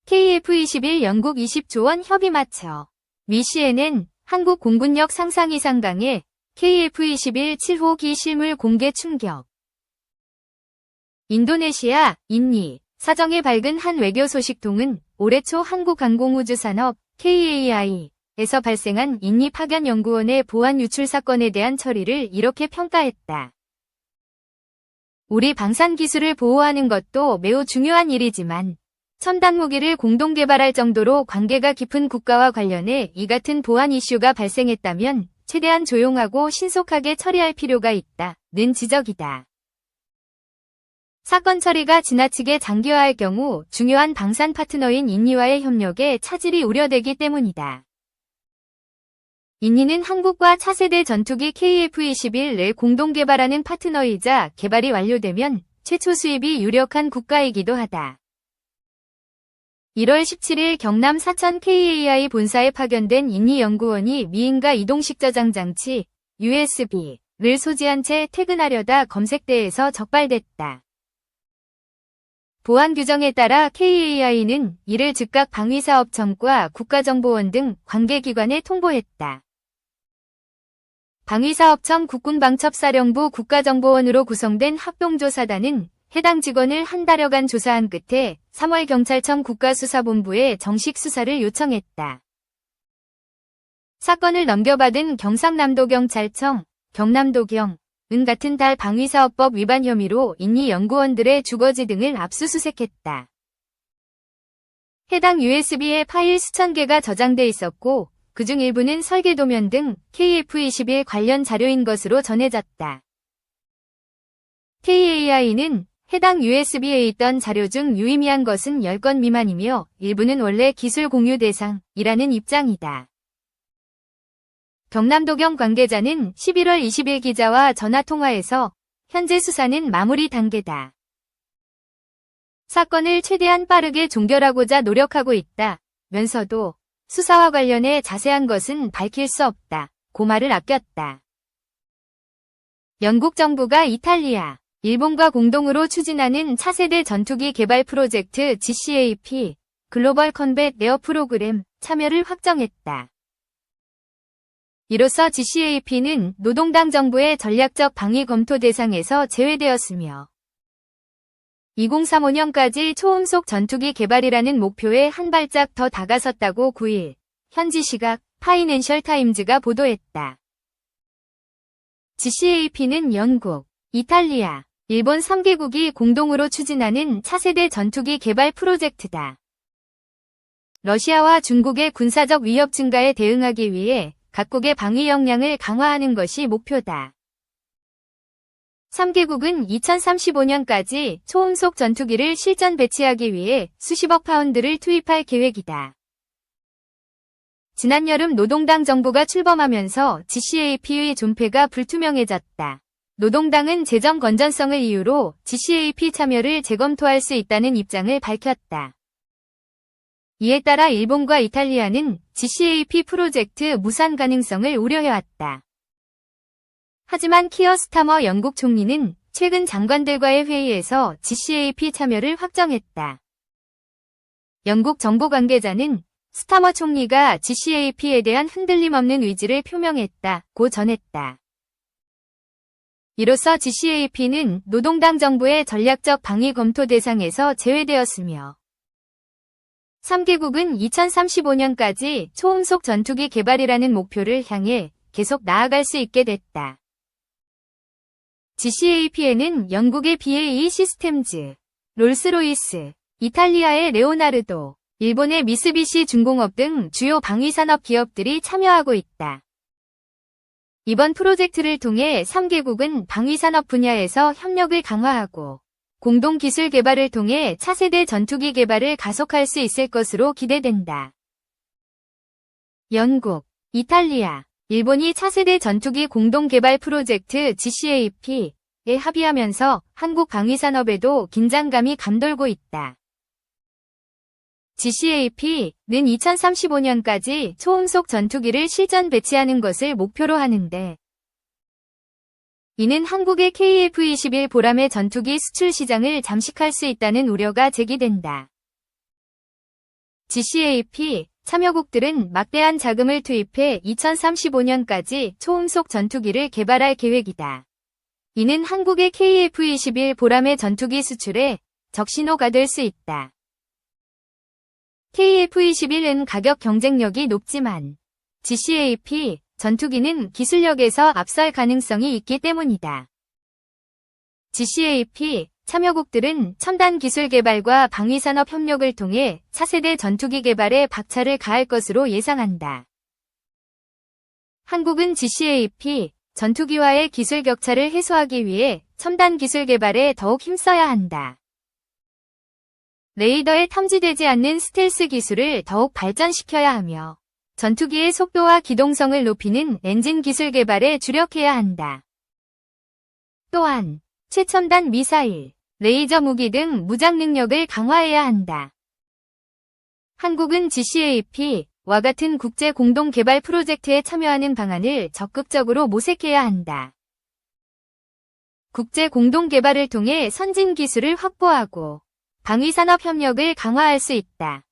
KF-21 영국 20조 원 협의 맞춰. 미 CNN, 한국 공군력 상상 이상 강에 KF-21 7호기 실물 공개 충격. 인도네시아, 인니, 사정에 밝은 한 외교 소식통은 올해 초 한국항공우주산업 KAI에서 발생한 인니 파견 연구원의 보안 유출 사건에 대한 처리를 이렇게 평가했다. 우리 방산 기술을 보호하는 것도 매우 중요한 일이지만 첨단 무기를 공동 개발할 정도로 관계가 깊은 국가와 관련해 이 같은 보안 이슈가 발생했다면 최대한 조용하고 신속하게 처리할 필요가 있다는 지적이다. 사건 처리가 지나치게 장기화할 경우 중요한 방산 파트너인 인니와의 협력에 차질이 우려되기 때문이다. 인니는 한국과 차세대 전투기 KF-21을 공동 개발하는 파트너이자 개발이 완료되면 최초 수입이 유력한 국가이기도 하다. 1월 17일 경남 사천 KAI 본사에 파견된 인니 연구원이 미인가 이동식 저장 장치 USB를 소지한 채 퇴근하려다 검색대에서 적발됐다. 보안 규정에 따라 KAI는 이를 즉각 방위사업청과 국가정보원 등 관계기관에 통보했다. 방위사업청 국군방첩사령부 국가정보원으로 구성된 합동조사단은 해당 직원을 한 달여간 조사한 끝에 3월 경찰청 국가수사본부에 정식 수사를 요청했다. 사건을 넘겨받은 경상남도경찰청, 경남도경은 같은 달 방위사업법 위반 혐의로 인니 연구원들의 주거지 등을 압수수색했다. 해당 USB에 파일 수천 개가 저장돼 있었고 그중 일부는 설계도면 등 KF-21 관련 자료인 것으로 전해졌다. KAI는 해당 USB에 있던 자료 중 유의미한 것은 10건 미만이며 일부는 원래 기술 공유 대상이라는 입장이다. 경남도경 관계자는 11월 20일 기자와 전화통화에서 현재 수사는 마무리 단계다. 사건을 최대한 빠르게 종결하고자 노력하고 있다면서도 수사와 관련해 자세한 것은 밝힐 수 없다고 말을 아꼈다. 영국 정부가 이탈리아, 일본과 공동으로 추진하는 차세대 전투기 개발 프로젝트 GCAP 글로벌 컨벳 에어 프로그램 참여를 확정했다. 이로써 GCAP는 노동당 정부의 전략적 방위 검토 대상에서 제외되었으며 2035년까지 초음속 전투기 개발이라는 목표에 한 발짝 더 다가섰다고 9일 현지 시각 파이낸셜 타임즈가 보도했다. GCAP는 영국, 이탈리아, 일본 3개국이 공동으로 추진하는 차세대 전투기 개발 프로젝트다. 러시아와 중국의 군사적 위협 증가에 대응하기 위해 각국의 방위 역량을 강화하는 것이 목표다. 3개국은 2035년까지 초음속 전투기를 실전 배치하기 위해 수십억 파운드를 투입할 계획이다. 지난 여름 노동당 정부가 출범하면서 GCAP의 존폐가 불투명해졌다. 노동당은 재정 건전성을 이유로 GCAP 참여를 재검토할 수 있다는 입장을 밝혔다. 이에 따라 일본과 이탈리아는 GCAP 프로젝트 무산 가능성을 우려해왔다. 하지만 키어 스타머 영국 총리는 최근 장관들과의 회의에서 GCAP 참여를 확정했다. 영국 정보 관계자는 스타머 총리가 GCAP에 대한 흔들림 없는 의지를 표명했다고 전했다. 이로써 GCAP는 노동당 정부의 전략적 방위 검토 대상에서 제외되었으며 3개국은 2035년까지 초음속 전투기 개발이라는 목표를 향해 계속 나아갈 수 있게 됐다. GCAP에는 영국의 BAE 시스템즈, 롤스로이스, 이탈리아의 레오나르도, 일본의 미쓰비시 중공업 등 주요 방위산업 기업들이 참여하고 있다. 이번 프로젝트를 통해 3개국은 방위산업 분야에서 협력을 강화하고 공동 기술 개발을 통해 차세대 전투기 개발을 가속할 수 있을 것으로 기대된다. 영국, 이탈리아, 일본이 차세대 전투기 공동 개발 프로젝트 GCAP에 합의하면서 한국 방위산업에도 긴장감이 감돌고 있다. GCAP는 2035년까지 초음속 전투기를 실전 배치하는 것을 목표로 하는데 이는 한국의 KF-21 보람의 전투기 수출 시장을 잠식할 수 있다는 우려가 제기된다. GCAP 참여국들은 막대한 자금을 투입해 2035년까지 초음속 전투기를 개발할 계획이다. 이는 한국의 KF-21 보람의 전투기 수출에 적신호가 될 수 있다. KF-21은 가격 경쟁력이 높지만 GCAP 전투기는 기술력에서 앞설 가능성이 있기 때문이다. GCAP 참여국들은 첨단 기술 개발과 방위산업 협력을 통해 차세대 전투기 개발에 박차를 가할 것으로 예상한다. 한국은 GCAP 전투기와의 기술 격차를 해소하기 위해 첨단 기술 개발에 더욱 힘써야 한다. 레이더에 탐지되지 않는 스텔스 기술을 더욱 발전시켜야 하며 전투기의 속도와 기동성을 높이는 엔진 기술 개발에 주력해야 한다. 또한 최첨단 미사일, 레이저 무기 등 무장 능력을 강화해야 한다. 한국은 GCAP와 같은 국제 공동 개발 프로젝트에 참여하는 방안을 적극적으로 모색해야 한다. 국제 공동 개발을 통해 선진 기술을 확보하고 방위산업 협력을 강화할 수 있다.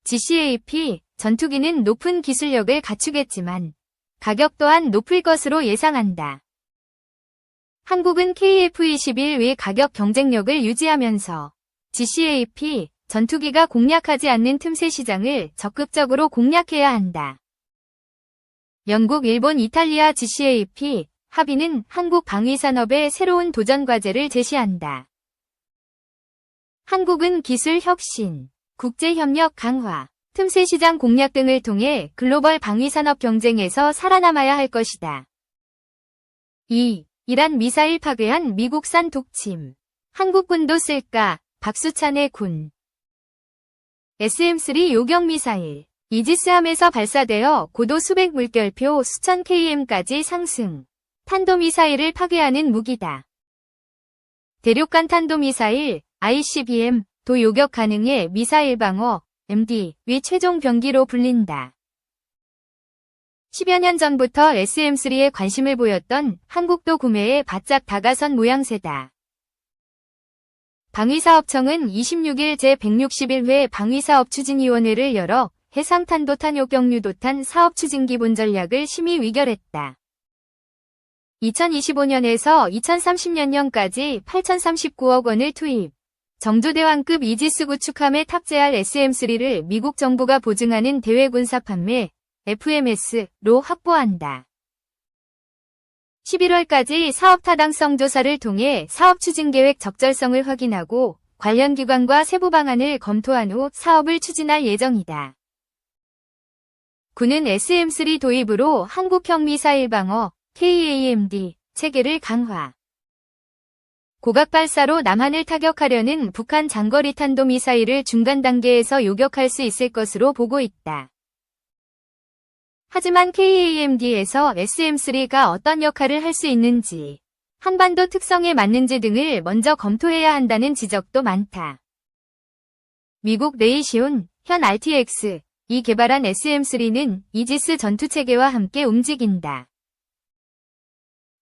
GCAP 전투기는 높은 기술력을 갖추겠지만 가격 또한 높을 것으로 예상한다. 한국은 KF-21 외 가격 경쟁력을 유지하면서 GCAP 전투기가 공략하지 않는 틈새 시장을 적극적으로 공략해야 한다. 영국, 일본, 이탈리아 GCAP 합의는 한국 방위산업의 새로운 도전 과제를 제시한다. 한국은 기술 혁신, 국제협력 강화, 틈새 시장 공략 등을 통해 글로벌 방위산업 경쟁에서 살아남아야 할 것이다. 2. 이란 미사일 파괴한 미국산 독침. 한국군도 쓸까? 박수찬의 군. SM-3 요격 미사일. 이지스함에서 발사되어 고도 수백 물결표 수천 km까지 상승. 탄도미사일을 파괴하는 무기다. 대륙간 탄도미사일, ICBM, 도 요격 가능해 미사일 방어, MD, 위 최종 병기로 불린다. 10여 년 전부터 SM-3에 관심을 보였던 한국도 구매에 바짝 다가선 모양새다. 방위사업청은 26일 제161회 방위사업추진위원회를 열어 해상탄도탄 요격유도탄 사업추진기본 전략을 심의 의결했다. 2025년에서 2030년까지 8,039억 원을 투입, 정조대왕급 이지스 구축함에 탑재할 SM-3를 미국 정부가 보증하는 대외군사 판매, FMS로 확보한다. 11월까지 사업 타당성 조사를 통해 사업 추진 계획 적절성을 확인하고 관련 기관과 세부 방안을 검토한 후 사업을 추진할 예정이다. 군은 SM-3 도입으로 한국형 미사일 방어, KAMD 체계를 강화. 고각 발사로 남한을 타격하려는 북한 장거리 탄도미사일을 중간 단계에서 요격할 수 있을 것으로 보고 있다. 하지만 KAMD에서 SM-3가 어떤 역할을 할 수 있는지, 한반도 특성에 맞는지 등을 먼저 검토해야 한다는 지적도 많다. 미국 레이시온, 현 RTX 이 개발한 SM-3는 이지스 전투체계와 함께 움직인다.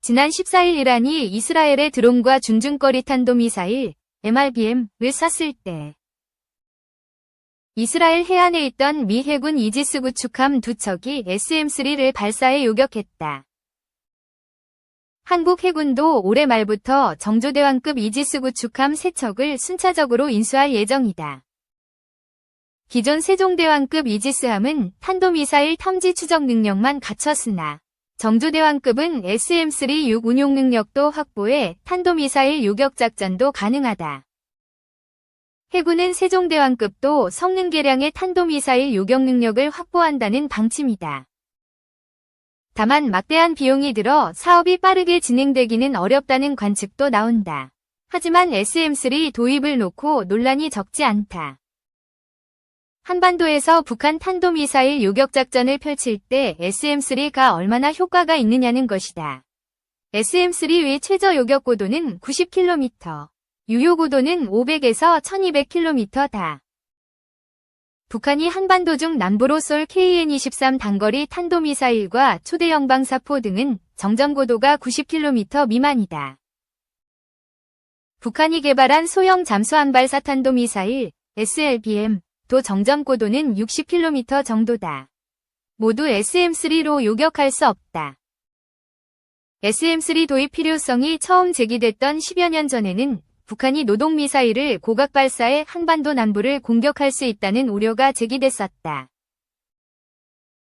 지난 14일 이란이 이스라엘의 드론과 중중거리 탄도미사일, MRBM을 쐈을 때 이스라엘 해안에 있던 미 해군 이지스 구축함 두 척이 SM-3를 발사해 요격했다. 한국 해군도 올해 말부터 정조대왕급 이지스 구축함 3척을 순차적으로 인수할 예정이다. 기존 세종대왕급 이지스함은 탄도미사일 탐지 추적 능력만 갖췄으나 정조대왕급은 SM-3 육 운용 능력도 확보해 탄도미사일 요격 작전도 가능하다. 해군은 세종대왕급도 성능 개량의 탄도미사일 요격 능력을 확보한다는 방침이다. 다만 막대한 비용이 들어 사업이 빠르게 진행되기는 어렵다는 관측도 나온다. 하지만 SM-3 도입을 놓고 논란이 적지 않다. 한반도에서 북한 탄도미사일 요격작전을 펼칠 때 SM-3가 얼마나 효과가 있느냐는 것이다. SM-3의 최저 요격 고도는 90km, 유효 고도는 500에서 1200km다. 북한이 한반도 중 남부로 쏠 KN-23 단거리 탄도미사일과 초대형 방사포 등은 정점 고도가 90km 미만이다. 북한이 개발한 소형 잠수함 발사 탄도미사일 SLBM 또 정점고도는 60km 정도다. 모두 SM-3로 요격할 수 없다. SM-3 도입 필요성이 처음 제기됐던 10여 년 전에는 북한이 노동미사일을 고각 발사해 한반도 남부를 공격할 수 있다는 우려가 제기됐었다.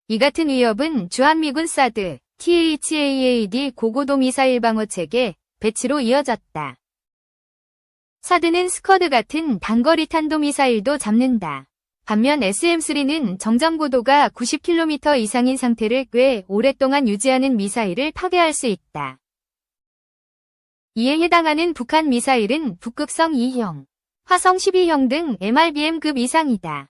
이 같은 위협은 주한미군 사드, THAAD 고고도 미사일 방어체계 배치로 이어졌다. 사드는 스커드 같은 단거리 탄도미사일도 잡는다. 반면 SM-3는 정점고도가 90km 이상인 상태를 꽤 오랫동안 유지하는 미사일을 파괴할 수 있다. 이에 해당하는 북한 미사일은 북극성 2형, 화성 12형 등 MRBM급 이상이다.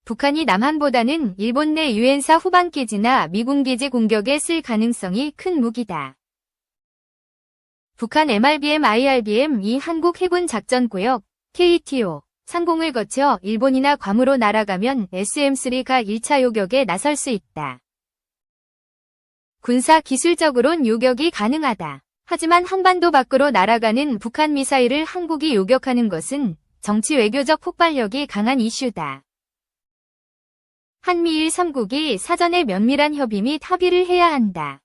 북한이 남한보다는 일본 내 유엔사 후방기지나 미군기지 공격에 쓸 가능성이 큰 무기다. 북한 MRBM, IRBM 이 한국 해군 작전구역 KTO 상공을 거쳐 일본이나 괌으로 날아가면 SM-3가 1차 요격에 나설 수 있다. 군사 기술적으론 요격이 가능하다. 하지만 한반도 밖으로 날아가는 북한 미사일을 한국이 요격하는 것은 정치 외교적 폭발력이 강한 이슈다. 한미일 3국이 사전에 면밀한 협의 및 합의를 해야 한다.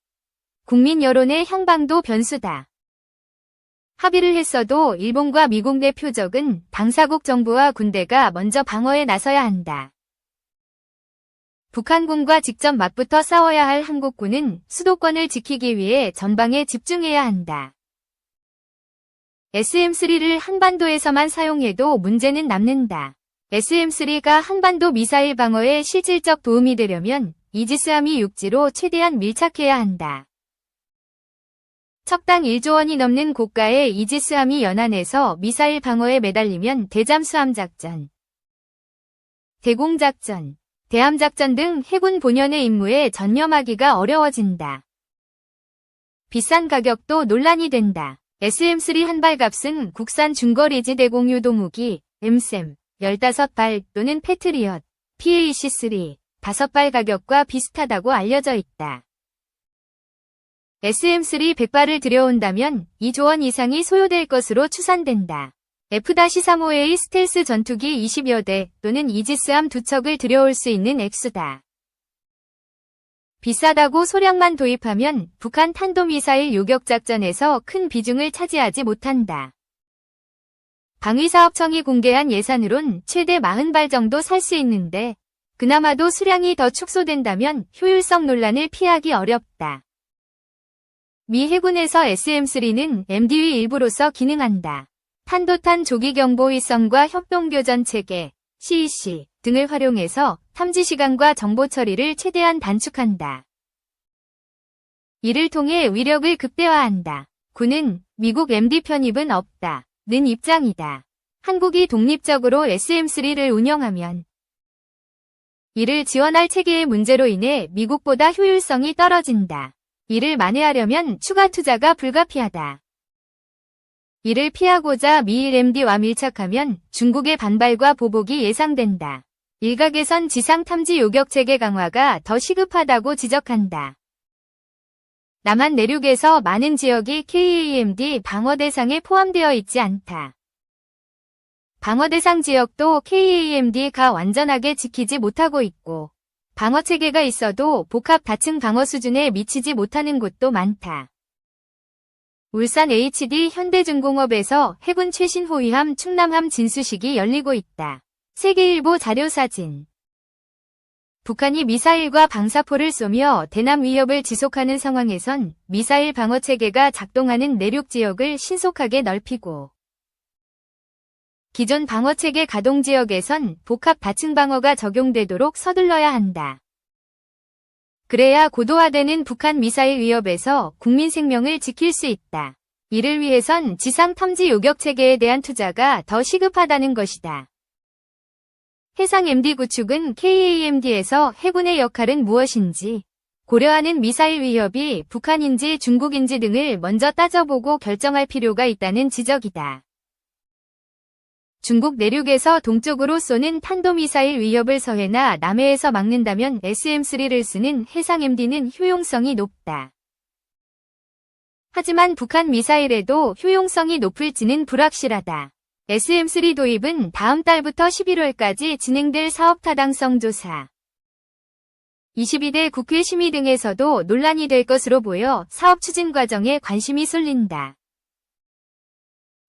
국민 여론의 향방도 변수다. 합의를 했어도 일본과 미국 내 표적은 당사국 정부와 군대가 먼저 방어에 나서야 한다. 북한군과 직접 맞붙어 싸워야 할 한국군은 수도권을 지키기 위해 전방에 집중해야 한다. SM-3를 한반도에서만 사용해도 문제는 남는다. SM-3가 한반도 미사일 방어에 실질적 도움이 되려면 이지스함이 육지로 최대한 밀착해야 한다. 척당 1조 원이 넘는 고가의 이지스함이 연안에서 미사일 방어에 매달리면 대잠수함 작전, 대공작전, 대함작전 등 해군 본연의 임무에 전념하기가 어려워진다. 비싼 가격도 논란이 된다. SM-3 한 발 값은 국산 중거리지 대공유도 무기 MSAM 15발 또는 패트리엇 PAC-3 5발 가격과 비슷하다고 알려져 있다. SM-3 100발을 들여온다면 2조 원 이상이 소요될 것으로 추산된다. F-35A 스텔스 전투기 20여 대 또는 이지스함 2척을 들여올 수 있는 액수다. 비싸다고 소량만 도입하면 북한 탄도미사일 요격작전에서 큰 비중을 차지하지 못한다. 방위사업청이 공개한 예산으론 최대 40발 정도 살 수 있는데 그나마도 수량이 더 축소된다면 효율성 논란을 피하기 어렵다. 미 해군에서 SM-3는 MD의 일부로서 기능한다. 탄도탄 조기경보위성과 협동교전체계, CEC 등을 활용해서 탐지 시간과 정보 처리를 최대한 단축한다. 이를 통해 위력을 극대화한다. 군은 미국 MD 편입은 없다는 입장이다. 한국이 독립적으로 SM-3를 운영하면 이를 지원할 체계의 문제로 인해 미국보다 효율성이 떨어진다. 이를 만회하려면 추가 투자가 불가피하다. 이를 피하고자 미일 MD와 밀착하면 중국의 반발과 보복이 예상된다. 일각에선 지상 탐지 요격 체계 강화가 더 시급하다고 지적한다. 남한 내륙에서 많은 지역이 KAMD 방어 대상에 포함되어 있지 않다. 방어 대상 지역도 KAMD가 완전하게 지키지 못하고 있고 방어 체계가 있어도 복합 다층 방어 수준에 미치지 못하는 곳도 많다. 울산 HD 현대중공업에서 해군 최신 호위함 충남함 진수식이 열리고 있다. 세계일보 자료사진. 북한이 미사일과 방사포를 쏘며 대남 위협을 지속하는 상황에선 미사일 방어 체계가 작동하는 내륙 지역을 신속하게 넓히고 기존 방어체계 가동 지역에선 복합 다층 방어가 적용되도록 서둘러야 한다. 그래야 고도화되는 북한 미사일 위협에서 국민 생명을 지킬 수 있다. 이를 위해선 지상 탐지 요격 체계에 대한 투자가 더 시급하다는 것이다. 해상 MD 구축은 KAMD에서 해군의 역할은 무엇인지 고려하는 미사일 위협이 북한인지 중국인지 등을 먼저 따져보고 결정할 필요가 있다는 지적이다. 중국 내륙에서 동쪽으로 쏘는 탄도미사일 위협을 서해나 남해에서 막는다면 SM-3를 쓰는 해상 MD는 효용성이 높다. 하지만 북한 미사일에도 효용성이 높을지는 불확실하다. SM3 도입은 다음 달부터 11월까지 진행될 사업 타당성 조사. 22대 국회 심의 등에서도 논란이 될 것으로 보여 사업 추진 과정에 관심이 쏠린다.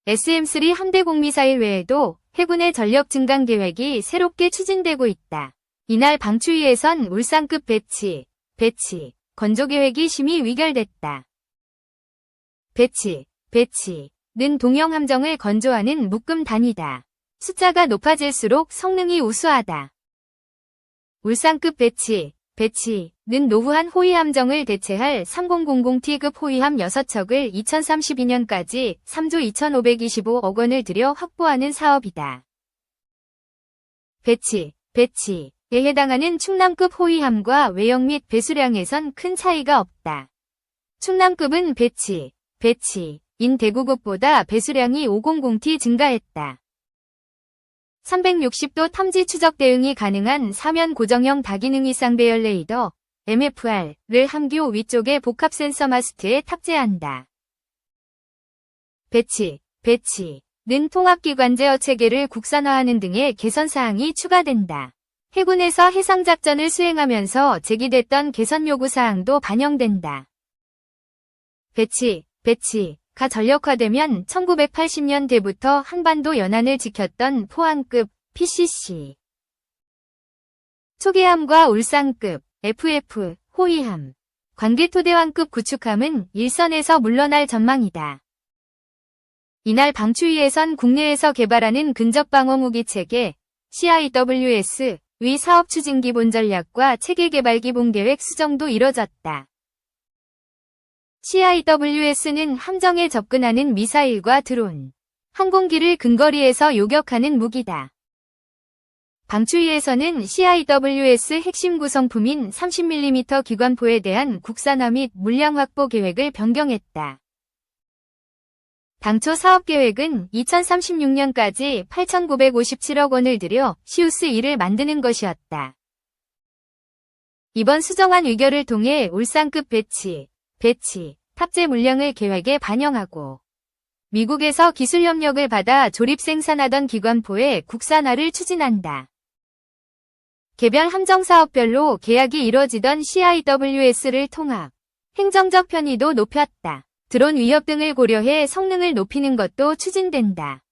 SM3 함대공미사일 외에도 해군의 전력 증강 계획이 새롭게 추진되고 있다. 이날 방추위에선 울산급 배치, 건조 계획이 심의 의결됐다. 배치는 동형 함정을 건조하는 묶음 단위다. 숫자가 높아질수록 성능이 우수하다. 울산급 배치는 노후한 호위함정을 대체할 3000T급 호위함 6척을 2032년까지 3조 2525억 원을 들여 확보하는 사업이다. 배치에 해당하는 충남급 호위함과 외형 및 배수량에선 큰 차이가 없다. 충남급은 배치인 대구급보다 배수량이 500T 증가했다. 360도 탐지 추적 대응이 가능한 사면 고정형 다기능 쌍배열 레이더 MFR을 함교 위쪽의 복합 센서 마스트에 탑재한다. 배치는 통합기관 제어 체계를 국산화하는 등의 개선 사항이 추가된다. 해군에서 해상작전을 수행하면서 제기됐던 개선 요구 사항도 반영된다. 배치가 전력화되면 1980년대부터 한반도 연안을 지켰던 포항급 PCC, 초계함과 울산급 FF 호위함, 관계토대왕급 구축함은 일선에서 물러날 전망이다. 이날 방추위에선 국내에서 개발하는 근접방어무기 체계 CIWS 의 사업 추진 기본 전략과 체계 개발 기본 계획 수정도 이뤄졌다. CIWS는 함정에 접근하는 미사일과 드론, 항공기를 근거리에서 요격하는 무기다. 방추위에서는 CIWS 핵심 구성품인 30mm 기관포에 대한 국산화 및 물량 확보 계획을 변경했다. 당초 사업 계획은 2036년까지 8,957억 원을 들여 시우스-1을 만드는 것이었다. 이번 수정안 의결을 통해 울산급 배치 탑재 물량을 계획에 반영하고 미국에서 기술 협력을 받아 조립 생산하던 기관포의 국산화를 추진한다. 개별 함정 사업별로 계약이 이뤄지던 CIWS를 통합, 행정적 편의도 높였다. 드론 위협 등을 고려해 성능을 높이는 것도 추진된다.